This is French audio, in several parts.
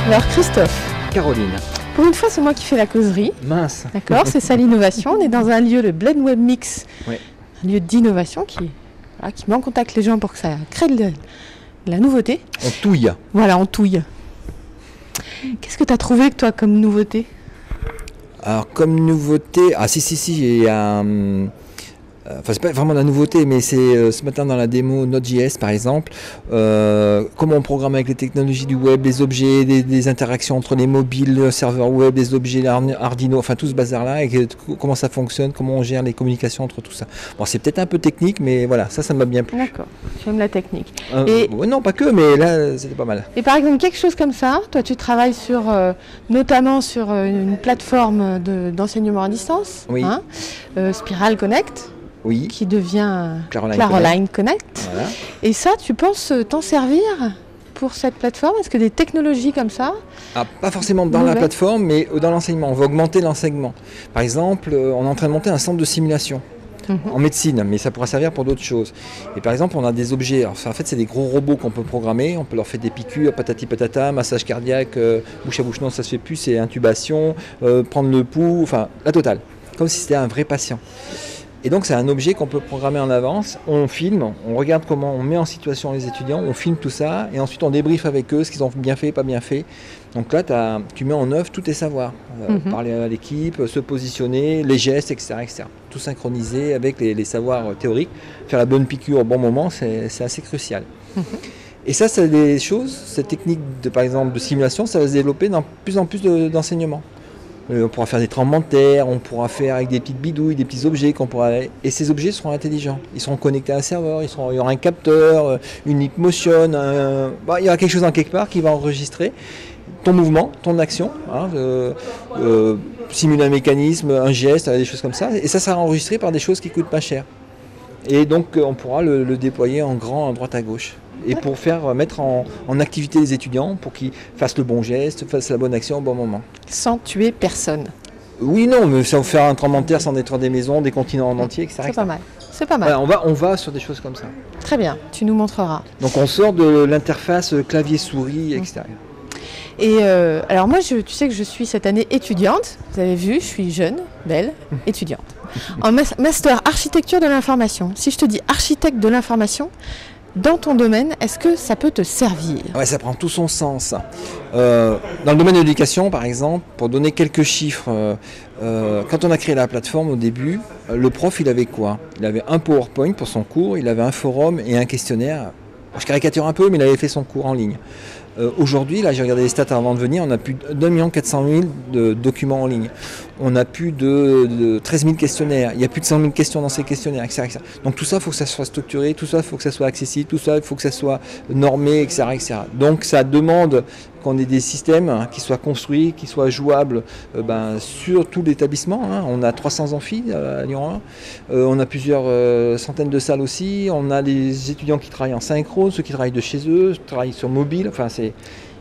Alors Christophe, Caroline. pour une fois c'est moi qui fais la causerie. Mince. D'accord, c'est ça l'innovation. On est dans un lieu, le Blend Web Mix, Ouais. un lieu d'innovation qui met en contact les gens pour que ça crée de la nouveauté. On touille. Voilà, on touille. Qu'est-ce que tu as trouvé toi comme nouveauté? Alors comme nouveauté, il y a enfin c'est pas vraiment la nouveauté, mais c'est ce matin dans la démo Node.js par exemple, comment on programme avec les technologies du web, les objets, des interactions entre les mobiles, le serveur web, les objets, Arduino, enfin tout ce bazar-là, et comment ça fonctionne, comment on gère les communications entre tout ça. Bon, c'est peut-être un peu technique, mais voilà, ça m'a bien plu. D'accord, j'aime la technique. Ouais, non, pas que, mais là c'était pas mal. Et par exemple, quelque chose comme ça, toi tu travailles sur, notamment sur une plateforme d'enseignement à distance, Oui. hein, Spiral Connect, Oui. qui devient Caroline Connect. Voilà. Et ça, tu penses t'en servir pour cette plateforme? Est-ce que des technologies comme ça? Pas forcément dans la plateforme, mais dans l'enseignement. On va augmenter l'enseignement. Par exemple, on est en train de monter un centre de simulation en médecine, mais ça pourra servir pour d'autres choses. Et par exemple, on a des objets. Alors, en fait, c'est des gros robots qu'on peut programmer. On peut leur faire des piqûres, patati patata, massage cardiaque, bouche à bouche. Non, ça se fait plus, c'est intubation, prendre le pouls, enfin, la totale. Comme si c'était un vrai patient. Et donc c'est un objet qu'on peut programmer en avance, on filme, on regarde comment on met en situation les étudiants, on filme tout ça et ensuite on débriefe avec eux ce qu'ils ont bien fait, pas bien fait. Donc là tu mets en œuvre tous tes savoirs, parler à l'équipe, se positionner, les gestes, etc. etc. Tout synchronisé avec les savoirs théoriques, faire la bonne piqûre au bon moment, c'est assez crucial. Et ça, c'est des choses, cette technique par exemple de simulation, ça va se développer dans plus en plus d'enseignements. On pourra faire des tremblements de terre, on pourra faire avec des petites bidouilles, des petits objets et ces objets seront intelligents. Ils seront connectés à un serveur, il y aura un capteur, une Leapmotion, il y aura quelque chose en quelque part qui va enregistrer ton mouvement, ton action, simuler un mécanisme, un geste, des choses comme ça. Et ça sera enregistré par des choses qui coûtent pas cher. Et donc on pourra le déployer en grand à droite à gauche. Et pour mettre en activité les étudiants pour qu'ils fassent le bon geste, fassent la bonne action au bon moment. Sans tuer personne. Oui, non, mais ça va faire un tremblement de terre sans détruire des maisons, des continents en entier, etc. C'est pas mal. C'est pas mal. Voilà, on va sur des choses comme ça. Très bien, tu nous montreras. Donc on sort de l'interface clavier-souris extérieure. Et alors moi, tu sais que je suis cette année étudiante. Vous avez vu, je suis jeune, belle, étudiante. En master architecture de l'information. Si je te dis architecte de l'information, dans ton domaine, est-ce que ça peut te servir? Ouais, ça prend tout son sens. Dans le domaine de l'éducation, par exemple, pour donner quelques chiffres, quand on a créé la plateforme au début, le prof, il avait quoi? Il avait un PowerPoint pour son cours, il avait un forum et un questionnaire. Je caricature un peu, mais il avait fait son cours en ligne. Aujourd'hui, là j'ai regardé les stats avant de venir, on a plus d'1 400 000 de documents en ligne. On a plus de 13 000 questionnaires, il y a plus de 100 000 questions dans ces questionnaires, etc. etc. Donc tout ça, il faut que ça soit structuré, tout ça, il faut que ça soit accessible, tout ça, il faut que ça soit normé, etc. etc. Donc ça demande qu'on ait des systèmes qui soient construits, qui soient jouables sur tout l'établissement. On a 300 amphis à Lyon 1, on a plusieurs centaines de salles aussi, on a les étudiants qui travaillent en synchrone, ceux qui travaillent de chez eux, qui travaillent sur mobile, enfin c'est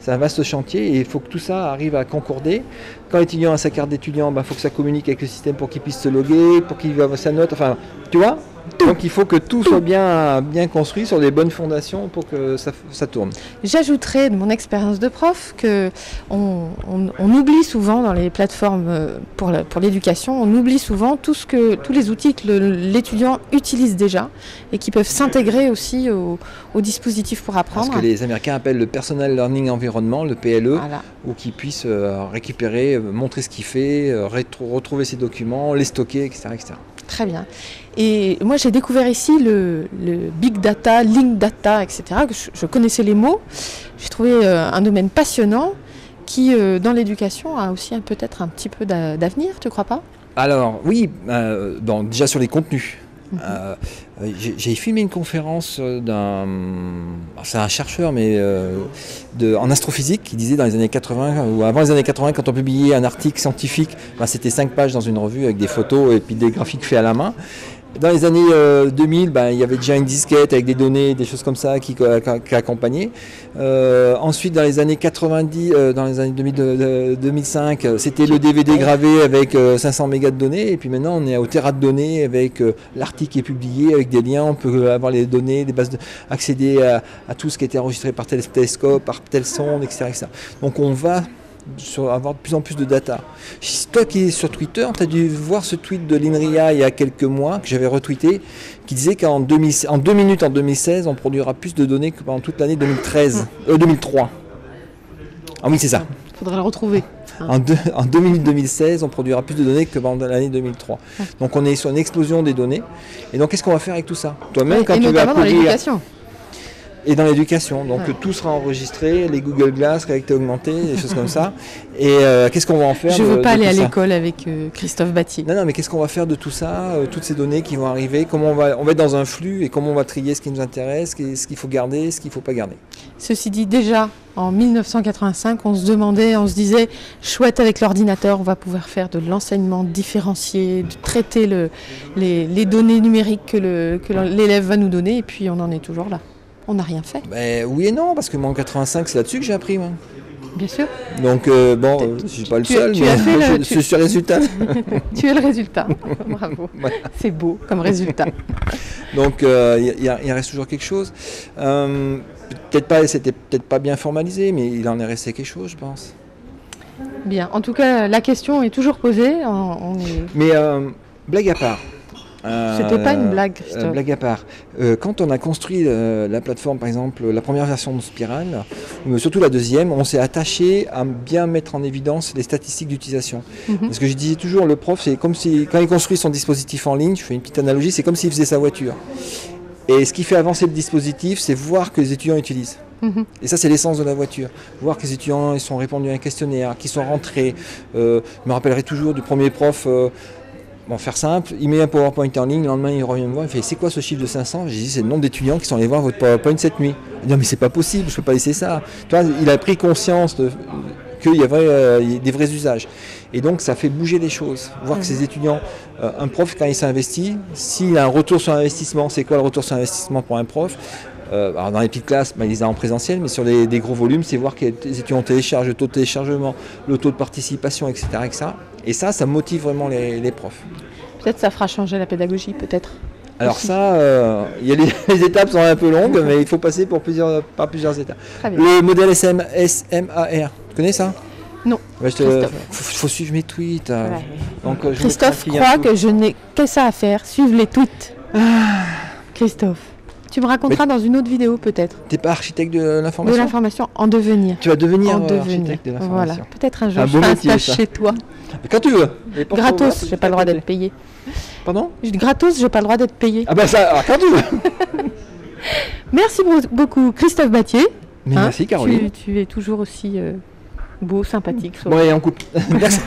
un vaste chantier et il faut que tout ça arrive à concorder. Quand l'étudiant a sa carte d'étudiant, faut que ça communique avec le système pour qu'il puisse se loguer, pour qu'il ait sa note, enfin tu vois. Donc il faut que tout soit bien construit sur des bonnes fondations pour que ça tourne. J'ajouterais de mon expérience de prof que on oublie souvent dans les plateformes pour l'éducation, on oublie souvent tous les outils que l'étudiant utilise déjà et qui peuvent s'intégrer aussi au dispositif pour apprendre. Ce que les Américains appellent le Personal Learning Environment, le PLE, voilà. Où qu'ils puissent récupérer, montrer ce qu'il fait, retrouver ses documents, les stocker, etc. etc. Très bien. Et moi, j'ai découvert ici le big data, link data, etc. Que je connaissais les mots. J'ai trouvé un domaine passionnant qui, dans l'éducation, a aussi peut-être un petit peu d'avenir, tu ne crois pas? Alors, oui, déjà sur les contenus. J'ai filmé une conférence c'est un chercheur mais en astrophysique qui disait dans les années 80 ou avant les années 80 quand on publiait un article scientifique, c'était 5 pages dans une revue avec des photos et puis des graphiques faits à la main. Dans les années 2000, il y avait déjà une disquette avec des données, des choses comme ça qui accompagnaient. Ensuite, dans les années 90, dans les années 2005, c'était le DVD gravé avec 500 mégas de données. Et puis maintenant, on est au téra de données avec l'article qui est publié, avec des liens. On peut avoir les données, des bases accéder à tout ce qui a été enregistré par tel télescope, par telle sonde, etc. Donc on va avoir de plus en plus de data. Toi qui es sur Twitter, tu as dû voir ce tweet de l'INRIA il y a quelques mois, que j'avais retweeté, qui disait qu'en 2 minutes en 2016, on produira plus de données que pendant toute l'année 2003. Ah oui, c'est ça. Il faudrait le retrouver. En 2 minutes 2016, on produira plus de données que pendant l'année 2003. Donc on est sur une explosion des données. Et donc qu'est-ce qu'on va faire avec tout ça? Toi-même, quand tu vas dans l'éducation. Et dans l'éducation, donc tout sera enregistré, les Google Glass, réalité augmentée, des choses comme ça. Et qu'est-ce qu'on va en faire? Je ne veux pas aller à l'école avec Christophe Battier. Non, mais qu'est-ce qu'on va faire de tout ça, toutes ces données qui vont arriver? Comment on va être dans un flux et comment on va trier ce qui nous intéresse, ce qu'il faut garder, ce qu'il ne faut pas garder? Ceci dit, déjà en 1985, on se disait, chouette avec l'ordinateur, on va pouvoir faire de l'enseignement différencié, de traiter les données numériques que l'élève va nous donner, et puis on en est toujours là. On n'a rien fait. Oui et non, parce que moi en 85, c'est là-dessus que j'ai appris. Moi. Bien sûr. Donc je ne suis pas le seul, mais je suis le résultat. Tu es le résultat. Bravo. Ouais. C'est beau comme résultat. Donc il reste toujours quelque chose. C'était peut-être pas bien formalisé, mais il en est resté quelque chose, je pense. Bien. En tout cas, la question est toujours posée. Mais blague à part. C'était pas une blague, Christophe. Blague à part. Quand on a construit la plateforme, par exemple, la première version de Spiral, surtout la deuxième, on s'est attaché à bien mettre en évidence les statistiques d'utilisation. Parce que je disais toujours, le prof, c'est comme si, quand il construit son dispositif en ligne, je fais une petite analogie, c'est comme s'il faisait sa voiture. Et ce qui fait avancer le dispositif, c'est voir que les étudiants utilisent. Et ça, c'est l'essence de la voiture. Voir que les étudiants ils sont répondus à un questionnaire, qu'ils sont rentrés. Je me rappellerai toujours du premier prof... Bon, faire simple, il met un PowerPoint en ligne, le lendemain il revient me voir, il fait c'est quoi ce chiffre de 500? J'ai dit c'est le nombre d'étudiants qui sont allés voir votre PowerPoint cette nuit. Il dit non mais c'est pas possible, je peux pas laisser ça. Tu vois, il a pris conscience qu'il y avait des vrais usages. Et donc ça fait bouger les choses. Voir que ces étudiants, un prof quand il s'investit, s'il a un retour sur investissement, c'est quoi le retour sur investissement pour un prof? Alors dans les petites classes, il les a en présentiel, mais sur des gros volumes, c'est voir que les étudiants téléchargent, le taux de téléchargement, le taux de participation, etc. Et ça motive vraiment les profs. Peut-être ça fera changer la pédagogie, peut-être. Alors ça, les étapes sont un peu longues, mais il faut passer par plusieurs étapes. Le modèle SMAR, tu connais ça? Non. Faut suivre mes tweets. Ouais. Donc, Christophe croit que je n'ai que ça à faire, suivre les tweets. Christophe. Tu me raconteras dans une autre vidéo peut-être. Tu n'es pas architecte de l'information? De l'information en devenir. Tu vas devenir architecte de l'information. Voilà, peut-être un jour je ferai un stage chez toi. Mais quand tu veux. Gratos, j'ai pas le droit d'être payé. Pardon? Gratos, j'ai pas le droit d'être payé. Ah ben ça, alors quand tu veux. Merci beaucoup Christophe Battier. Merci Caroline. Tu es toujours aussi beau, sympathique. Bon allez, on coupe. Merci.